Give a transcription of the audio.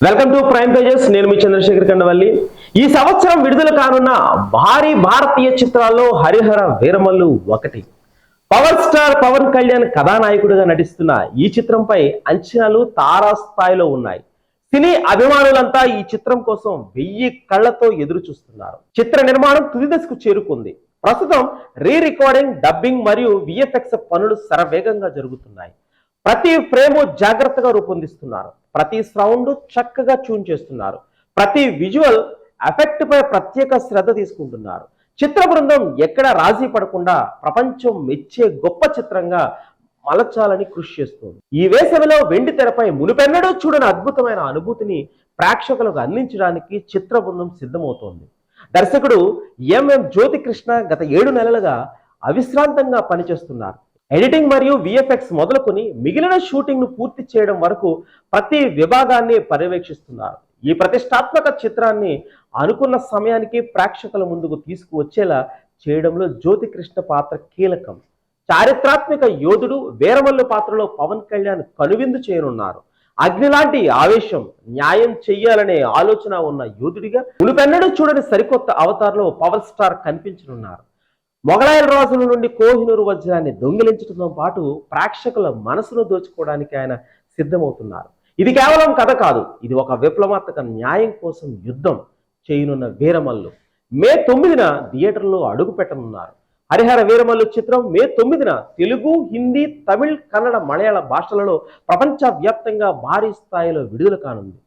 Welcome to prime pages. నేను మీ చంద్రశేఖర్ కండవల్లి. ఈ సంవత్సరం విడుదల కానున్న భారీ భారతీయ చిత్రాల్లో హరిహర వీరమల్లు ఒకటి. పవర్ స్టార్ పవన్ కళ్యాణ్ కథానాయకుడిగా నటిస్తున్న ఈ చిత్రంపై అంచనాలు తారాస్థాయిలో ఉన్నాయి. సినీ అభిమానులంతా ఈ చిత్రం కోసం 1000 కళ్లతో ఎదురు చూస్తున్నారు. చిత్ర నిర్మాణం తుది దశకు చేరుకుంది. ప్రస్తుతం రికార్డింగ్, డబ్బింగ్ మరియు విఎఫ్ఎక్స్ పనులు శరవేగంగా జరుగుతున్నాయి. ప్రతి ఫ్రేము జాగ్రత్తగా రూపొందిస్తున్నారు. ప్రతి సౌండ్ చక్కగా ట్యూన్ చేస్తున్నారు. ప్రతి విజువల్ ఎఫెక్ట్ పై ప్రత్యేక శ్రద్ధ తీసుకుంటున్నారు. చిత్ర బృందం ఎక్కడ రాజీ పడకుండా ప్రపంచం మెచ్చే గొప్ప చిత్రంగా మలచాలని కృషి చేస్తుంది. ఈ వేసవిలో వెండి తెరపై మునుపెన్నడూ చూడని అద్భుతమైన అనుభూతిని ప్రేక్షకులకు అందించడానికి చిత్ర బృందం సిద్ధమవుతోంది. దర్శకుడు జ్యోతికృష్ణ గత 7 నెలలుగా అవిశ్రాంతంగా పనిచేస్తున్నారు. ఎడిటింగ్ మరియు విఎఫ్ఎక్స్ మొదలుకొని మిగిలిన షూటింగ్ ను పూర్తి చేయడం వరకు ప్రతి విభాగాన్ని పర్యవేక్షిస్తున్నారు. ఈ ప్రతిష్టాత్మక చిత్రాన్ని అనుకున్న సమయానికి ప్రేక్షకుల ముందుకు తీసుకువచ్చేలా చేయడంలో జ్యోతికృష్ణ పాత్ర కీలకం. చారిత్రాత్మక యోధుడు వీరమల్లు పాత్రలో పవన్ కళ్యాణ్ కనువిందు చేయనున్నారు. అగ్ని లాంటి ఆవేశం, న్యాయం చెయ్యాలనే ఆలోచన ఉన్న యోధుడిగా మునుపెన్నడూ చూడని సరికొత్త అవతారంలో పవర్ స్టార్ కనిపించనున్నారు. మొఘలాయల రాజుల నుండి కోహినూరు వజ్రాన్ని దొంగిలించడంతో పాటు ప్రేక్షకుల మనసును దోచుకోవడానికి ఆయన సిద్ధమవుతున్నారు. ఇది కేవలం కథ కాదు, ఇది ఒక విప్లవాత్మక న్యాయం కోసం యుద్ధం చేయనున్న వీరమల్లు మే 9న థియేటర్లో అడుగు పెట్టనున్నారు. హరిహర వీరమల్లు చిత్రం మే 9న తెలుగు, హిందీ, తమిళ్, కన్నడ, మలయాళ భాషలలో ప్రపంచవ్యాప్తంగా భారీ స్థాయిలో విడుదల కానుంది.